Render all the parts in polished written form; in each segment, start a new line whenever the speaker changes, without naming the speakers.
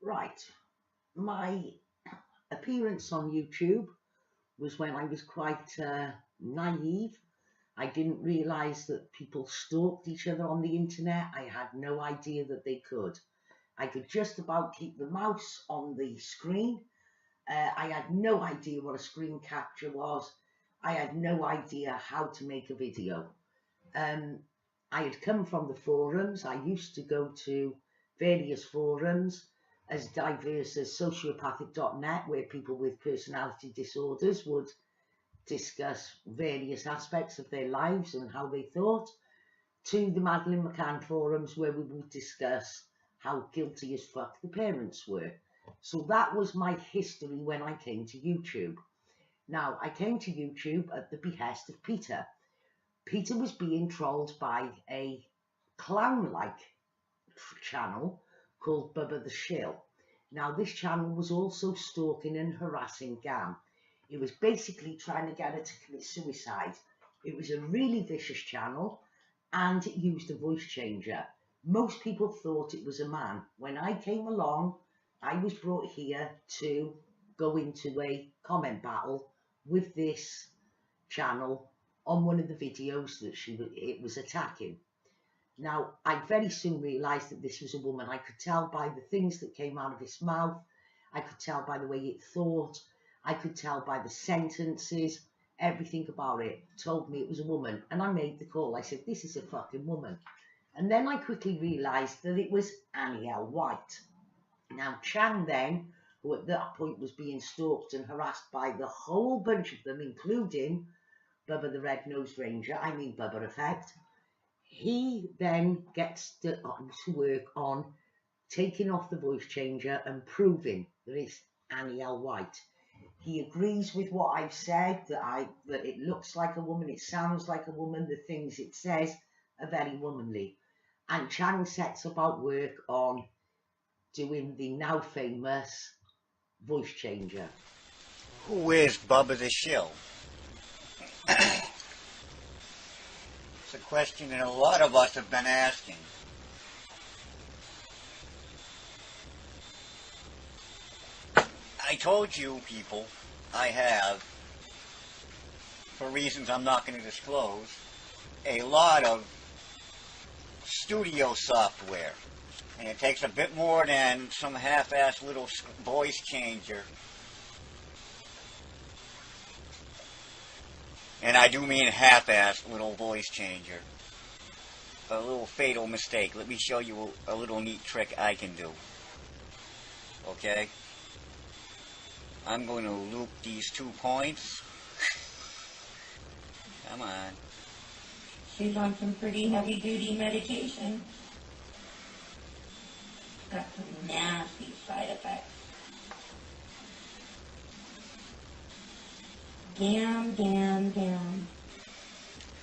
Right, my appearance on YouTube was when I was quite naive. I didn't realise that people stalked each other on the internet. I had no idea that they could. I could just about keep the mouse on the screen. I had no idea what a screen capture was. I had no idea how to make a video. I had come from the forums. I used to go to various forums as diverse as sociopathic.net, where people with personality disorders would discuss various aspects of their lives and how they thought, to the Madeleine McCann forums, where we would discuss how guilty as fuck the parents were. So that was my history when I came to YouTube. Now, I came to YouTube at the behest of Peter. Peter was being trolled by a clown-like channel called Bubba the Shill. Now, this channel was also stalking and harassing Gam. It was basically trying to get her to commit suicide. It was a really vicious channel, and it used a voice changer. Most people thought it was a man. When I came along, I was brought here to go into a comment battle with this channel on one of the videos that it was attacking. Now, I very soon realised that this was a woman. I could tell by the things that came out of its mouth. I could tell by the way it thought. I could tell by the sentences. Everything about it told me it was a woman. And I made the call. I said, this is a fucking woman. And then I quickly realised that it was Annie L. White. Now, Chang then, who at that point was being stalked and harassed by the whole bunch of them, including Bubba the Red-Nosed Ranger, BUBBAEffect, he then gets to work on taking off the voice changer and proving that it's Annie L. White. He agrees with what I've said, that it looks like a woman, it sounds like a woman, the things it says are very womanly. And Chang sets about work on doing the now famous voice changer.
Who is Bubba the Shill? It's a question that a lot of us have been asking. I told you people, I have, for reasons I'm not going to disclose, a lot of studio software. And it takes a bit more than some half-assed little voice changer. And I do mean half-assed little voice changer. A little fatal mistake. Let me show you a little neat trick I can do. Okay? I'm going to loop these 2 points. Come on.
She's on some pretty heavy-duty medication. Got some nasty side effects. Damn.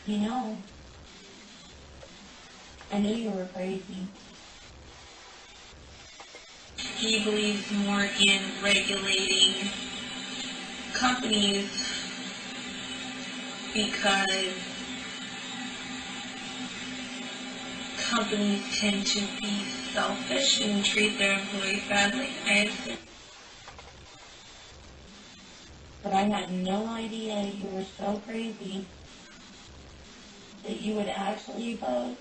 You know, I knew you were crazy. He believes more in regulating companies because companies tend to be selfish and treat their employees badly. But I had no idea you were so crazy that you would actually vote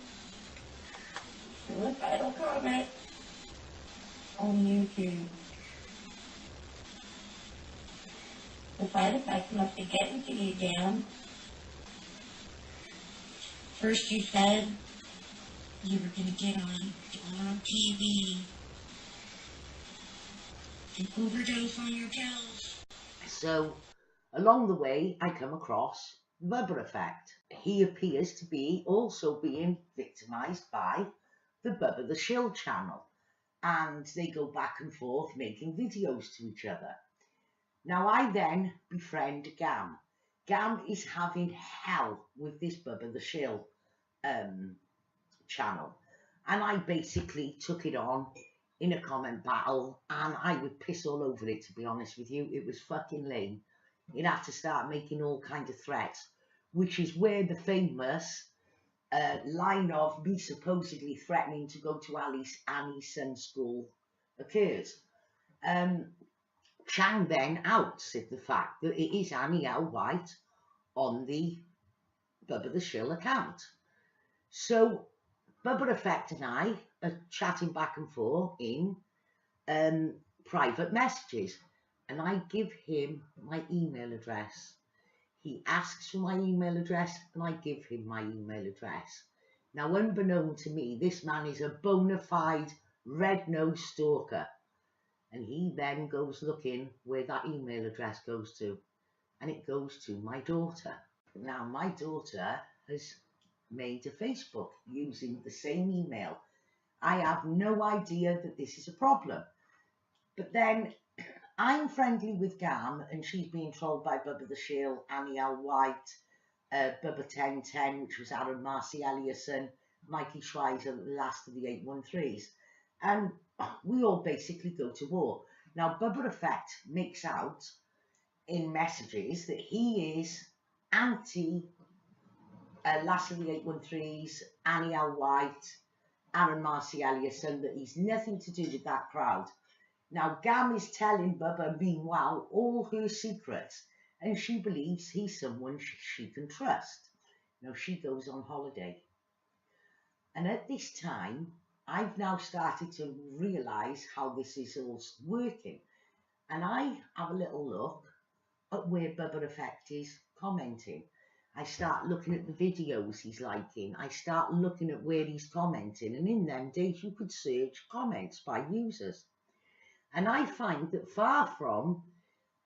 suicidal comments on YouTube. The side effects must be getting to you, Dan. First you said you were going to get on TV and overdose on your pills.
So, along the way, I come across BUBBAEffect. He appears to be also being victimised by the Bubba the Shill channel. And they go back and forth making videos to each other. Now, I then befriend Gam. Gam is having hell with this Bubba the Shill channel. And I basically took it on in a comment battle, and I would piss all over it, to be honest with you. It was fucking lame. It had to start making all kinds of threats, which is where the famous line of me supposedly threatening to go to Annie's son's school occurs. Chang then outed the fact that it is Annie L. White on the Bubba the Shill account. So Thebubbaeffect and I are chatting back and forth in private messages, and I give him my email address. He asks for my email address, and I give him my email address. Now, unbeknown to me, this man is a bona fide red-nosed stalker, and he then goes looking where that email address goes to, and it goes to my daughter. Now, my daughter has made a Facebook using the same email. I have no idea that this is a problem. But then I'm friendly with Gam, and she's being trolled by Bubba the Shill, Annie L. White, Bubba 1010, which was Aaron Marcy Ellison, Mikey Schweizer, the last of the 813s. And we all basically go to war. Now, Thebubbaeffect makes out in messages that he is anti last of the 813s, Annie L. White, Aaron Marcy Ellison, that he's nothing to do with that crowd. Now, Gam is telling Bubba, meanwhile, all her secrets, and she believes he's someone she can trust. Now, she goes on holiday. And at this time, I've now started to realise how this is all working. And I have a little look at where Thebubbaeffect is commenting. I start looking at the videos he's liking. I start looking at where he's commenting. And in them days, you could search comments by users. And I find that far from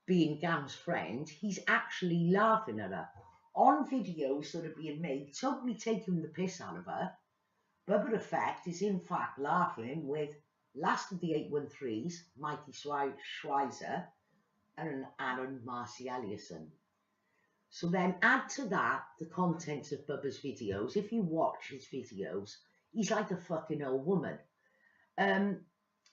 being Gam's friend, he's actually laughing at her. On videos that are being made, totally taking the piss out of her, Thebubbaeffect is in fact laughing with last of the 813s, Mikey Schweizer, and Aaron Marcy Ellison. So then add to that the contents of Bubba's videos. If you watch his videos, he's like a fucking old woman.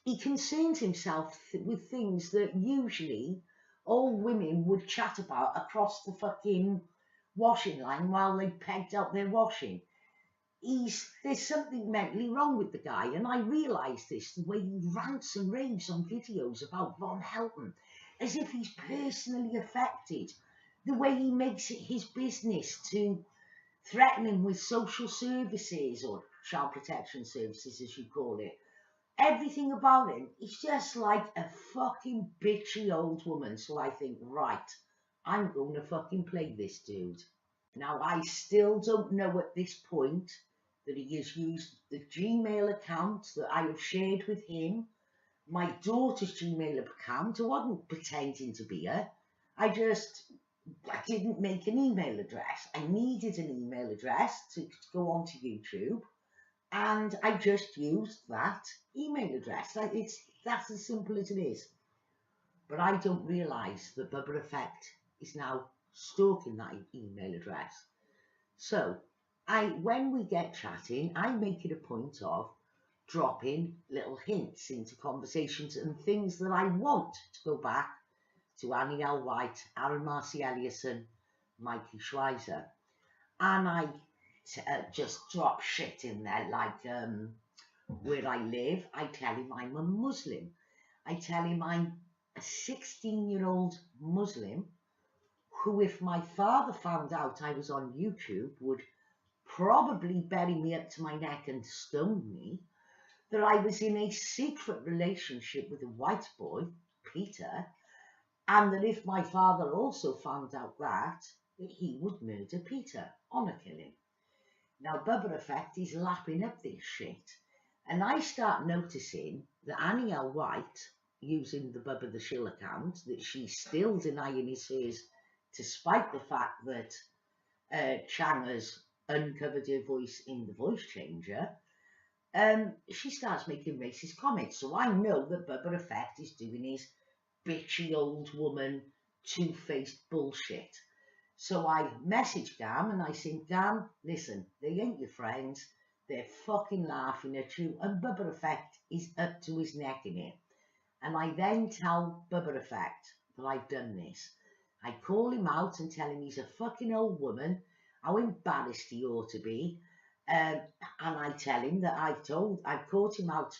He concerns himself with things that usually old women would chat about across the fucking washing line while they pegged out their washing. There's something mentally wrong with the guy, and I realise this the way he rants and raves on videos about VONHELTON, as if he's personally affected, the way he makes it his business to threaten him with social services, or child protection services as you call it. Everything about him is just like a fucking bitchy old woman. So I think, right, I'm going to fucking play this dude. Now, I still don't know at this point that he has used the Gmail account that I have shared with him, my daughter's Gmail account. I wasn't pretending to be her. I didn't make an email address. I needed an email address to go onto YouTube. And I just used that email address. That's as simple as it is. But I don't realise that Thebubbaeffect is now stalking that email address. So, when we get chatting, I make it a point of dropping little hints into conversations and things that I want to go back to Annie L. White, Aaron Marcy Ellison, Mikey Schweizer. And I just drop shit in there, like where I live. I tell him I'm a Muslim. I tell him I'm a 16-year-old Muslim who, if my father found out I was on YouTube, would probably bury me up to my neck and stone me. That I was in a secret relationship with a white boy, Peter, and that if my father also found out that he would murder Peter, honour killing. Now, Thebubbaeffect is lapping up this shit. And I start noticing that Annie L. White, using the Bubba the Shill account, that she's still denying is hers, despite the fact that Chang has uncovered her voice in the voice changer, she starts making racist comments. So I know that Thebubbaeffect is doing his bitchy old woman, two-faced bullshit. So I message Gam and I say, Gam, listen, they ain't your friends. They're fucking laughing at you. And Thebubbaeffect is up to his neck in it. And I then tell Thebubbaeffect that I've done this. I call him out and tell him he's a fucking old woman, how embarrassed he ought to be. And I tell him that I've caught him out.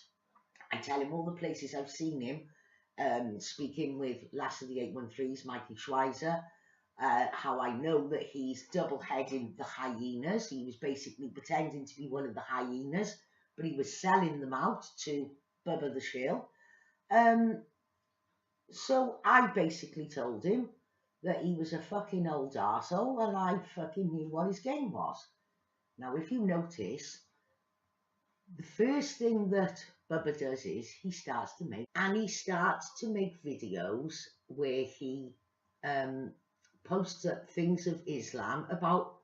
I tell him all the places I've seen him speaking with Last of the 813's Mikey Schweizer, how I know that he's double-heading the hyenas. He was basically pretending to be one of the hyenas, but he was selling them out to Bubba the Shill. So I basically told him that he was a fucking old arsehole and I fucking knew what his game was. Now, if you notice, the first thing that Bubba does is he starts to make videos where he posts up things of Islam about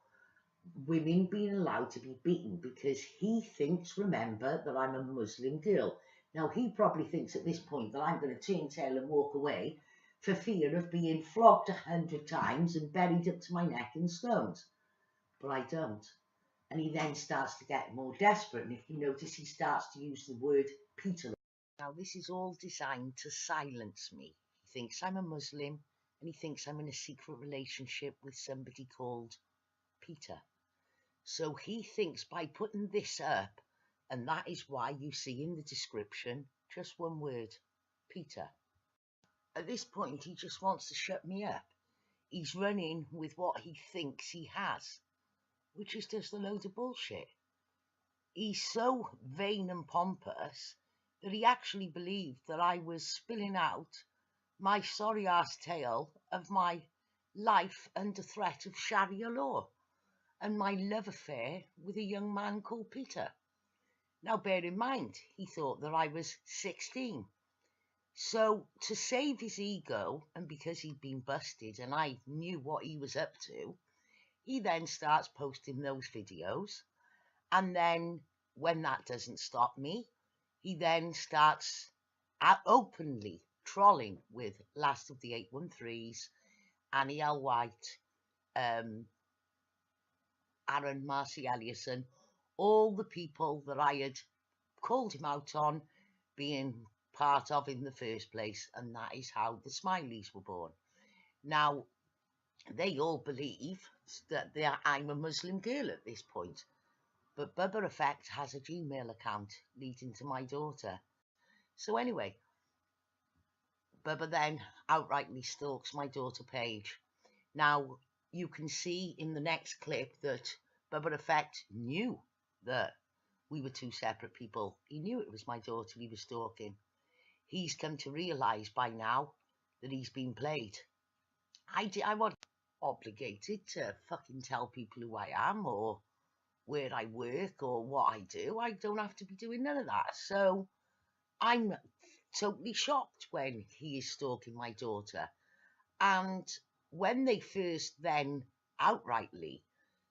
women being allowed to be beaten because he thinks, remember, that I'm a Muslim girl. Now, he probably thinks at this point that I'm going to turn tail and walk away for fear of being flogged 100 times and buried up to my neck in stones. But I don't. And he then starts to get more desperate. And if you notice, he starts to use the word Peter. Now, this is all designed to silence me. He thinks I'm a Muslim and he thinks I'm in a secret relationship with somebody called Peter. So he thinks by putting this up, and that is why you see in the description just one word, Peter. At this point, he just wants to shut me up. He's running with what he thinks he has, which is just a load of bullshit. He's so vain and pompous that he actually believed that I was spilling out my sorry-ass tale of my life under threat of Sharia law and my love affair with a young man called Peter. Now, bear in mind, he thought that I was 16. So, to save his ego, and because he'd been busted and I knew what he was up to, he then starts posting those videos. And then, when that doesn't stop me, he then starts openly trolling with Last of the 813's, Annie L. White, Aaron Marcy Ellison, all the people that I had called him out on being part of in the first place, and that is how the Smileys were born. Now, they all believe that I'm a Muslim girl at this point, but BUBBAeffect has a Gmail account leading to my daughter. So anyway, Bubba then outrightly stalks my daughter Paige. Now, you can see in the next clip that BUBBAeffect knew that we were two separate people. He knew it was my daughter he was stalking. He's come to realise by now that he's been played. I wasn't obligated to fucking tell people who I am or where I work or what I do. I don't have to be doing none of that. So I'm totally shocked when he is stalking my daughter. And when they first then outrightly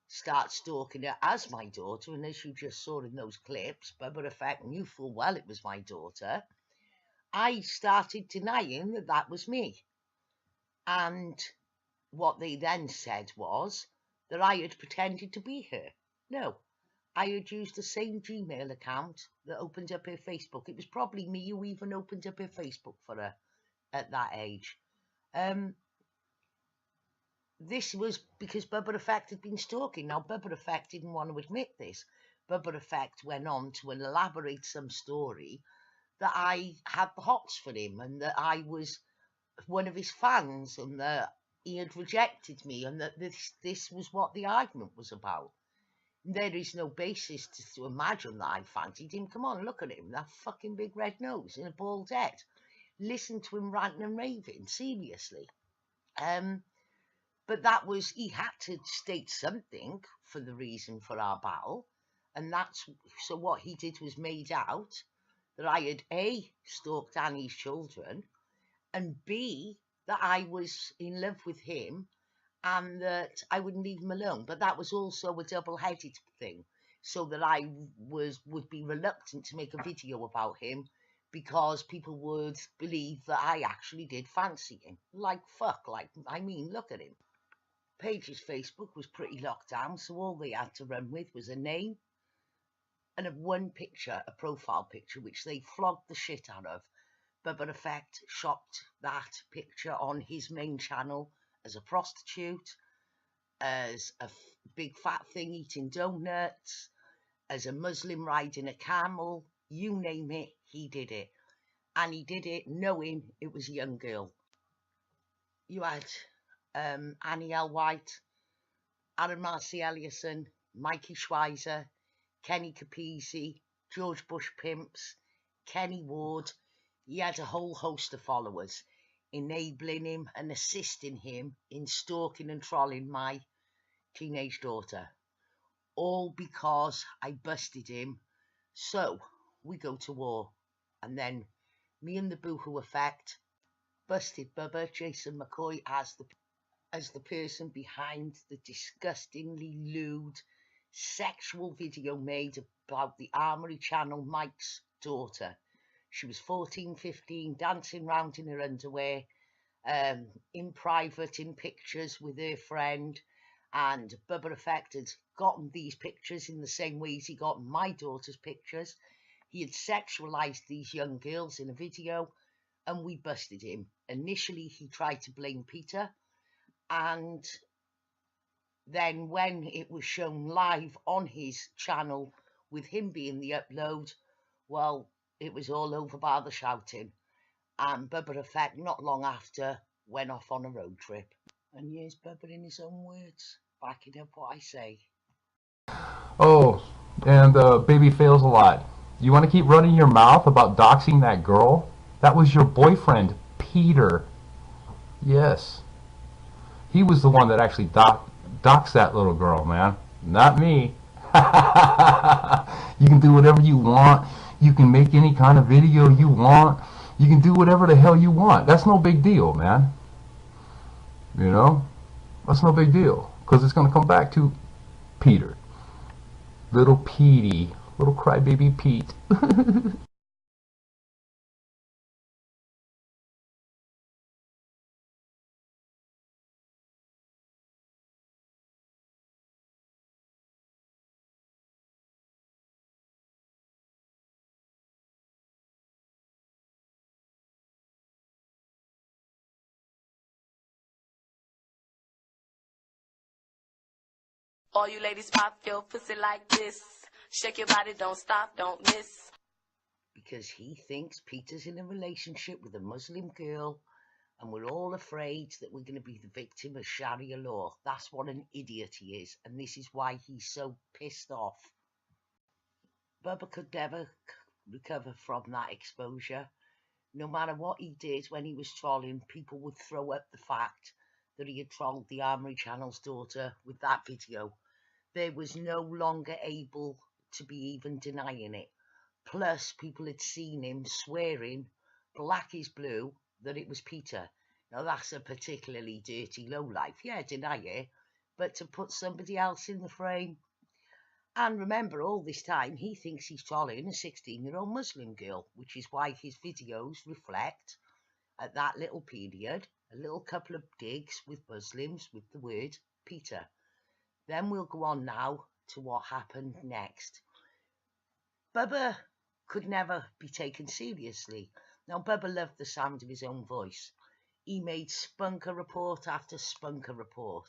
start stalking her as my daughter, and as you just saw in those clips, BUBBAeffect knew full well it was my daughter, I started denying that that was me. And what they then said was that I had pretended to be her. No, I had used the same Gmail account that opened up her Facebook. It was probably me who even opened up her Facebook for her at that age. This was because BUBBAeffect had been stalking. Now, BUBBAeffect didn't want to admit this. BUBBAeffect went on to elaborate some story that I had the hots for him and that I was one of his fans and that he had rejected me and that this was what the argument was about. There is no basis to imagine that I fancied him. Come on, look at him, that fucking big red nose and a bald head. Listen to him ranting and raving, seriously. But that was, he had to state something for the reason for our battle. And that's, so what he did was made out that I had A, stalked Annie's children, and B, that I was in love with him and that I wouldn't leave him alone. But that was also a double-headed thing, so that I would be reluctant to make a video about him because people would believe that I actually did fancy him. Like, fuck, like, I mean, look at him. Paige's Facebook was pretty locked down, so all they had to run with was a name and one picture, a profile picture, which they flogged the shit out of. BUBBAeffect shopped that picture on his main channel as a prostitute, as a big fat thing eating donuts, as a Muslim riding a camel, you name it, he did it. and he did it knowing it was a young girl. You had Annie L. White, Aaron Marcy Ellison, Mikey Schweizer, Kenny Capizzi, George Bush Pimps, Kenny Ward. He had a whole host of followers, enabling him and assisting him in stalking and trolling my teenage daughter. All because I busted him. So we go to war. And then me and the Boohooeffect busted Bubba, Jason Mccoy, as the person behind the disgustingly lewd sexual video made about the Armory Channel Mike's daughter. She was 14, 15, dancing round in her underwear, in private, in pictures with her friend, and Bubbaeffect had gotten these pictures in the same way as he got my daughter's pictures. He had sexualized these young girls in a video, and we busted him. Initially, he tried to blame Peter, and then when it was shown live on his channel with him being the upload, well, it was all over by the shouting. And Bubbaeffect, not long after, went off on a road trip. And here's Bubba in his own words, backing up what I say.
Oh, and baby fails a lot. You want to keep running your mouth about doxing that girl? That was your boyfriend, Peter. Yes. He was the one that actually doxed that little girl, man. Not me. You can do whatever you want. You can make any kind of video you want. You can do whatever the hell you want. That's no big deal, man. You know? That's no big deal. Because it's going to come back to Peter. Little Petey. Little crybaby Pete.
All you ladies pop your pussy like this. Shake your body, don't stop, don't miss.
Because he thinks Peter's in a relationship with a Muslim girl, and we're all afraid that we're going to be the victim of Sharia law. That's what an idiot he is, and this is why he's so pissed off. Bubba could never recover from that exposure. No matter what he did when he was trolling, people would throw up the fact that he had trolled the Armory Channel's daughter with that video. There was no longer able to be even denying it. Plus, people had seen him swearing, black is blue, that it was Peter. Now, that's a particularly dirty lowlife. Yeah, deny it, but to put somebody else in the frame. And remember, all this time, he thinks he's trolling a 16-year-old Muslim girl, which is why his videos reflect, at that little period, a little couple of digs with Muslims with the word Peter. Then we'll go on now to what happened next. Bubba could never be taken seriously. Now, Bubba loved the sound of his own voice. He made spunker report after spunker report.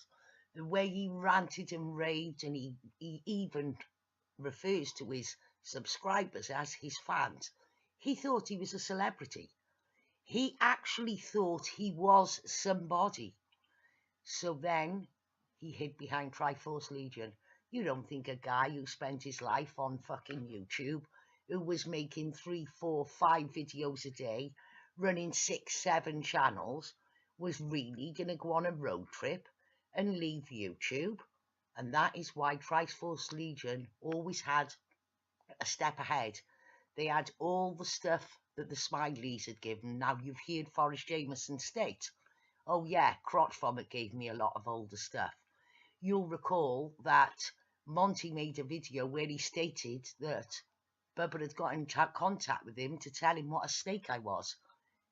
The way he ranted and raved, and he even refers to his subscribers as his fans. He thought he was a celebrity. He actually thought he was somebody. So then he hid behind Triforce Legion. You don't think a guy who spent his life on fucking YouTube, who was making 3, 4, 5 videos a day, running 6, 7 channels, was really going to go on a road trip and leave YouTube? And that is why Triforce Legion always had a step ahead. They had all the stuff that the Smileys had given. Now, you've heard Forrest Jameson state, oh yeah, Crotch Vomit gave me a lot of older stuff. You'll recall that Monty made a video where he stated that Bubba had got in contact with him to tell him what a snake I was.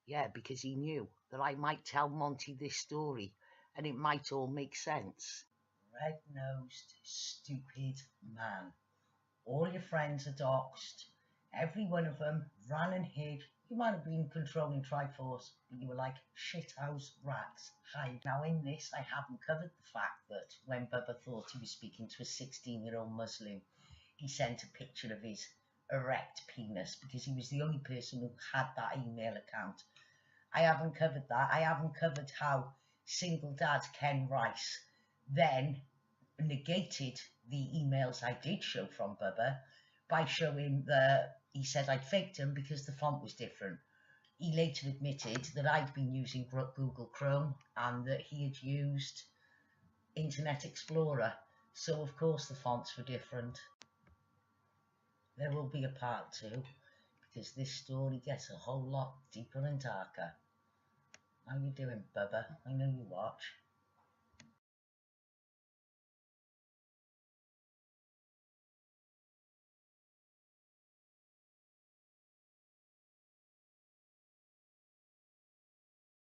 Yeah, because he knew that I might tell Monty this story and it might all make sense. Red-nosed, stupid man. All your friends are doxed. Every one of them ran and hid. You might have been controlling Triforce, but you were like shithouse rats. Hide. Now in this, I haven't covered the fact that when Bubba thought he was speaking to a 16-year-old Muslim, he sent a picture of his erect penis, because he was the only person who had that email account. I haven't covered that. I haven't covered how single dad Ken Rice then negated the emails I did show from Bubba by showing he said I'd faked him because the font was different. He later admitted that I'd been using Google Chrome and that he had used Internet Explorer, so of course the fonts were different. There will be a part 2 because this story gets a whole lot deeper and darker. How you doing, Bubba? I know you watch.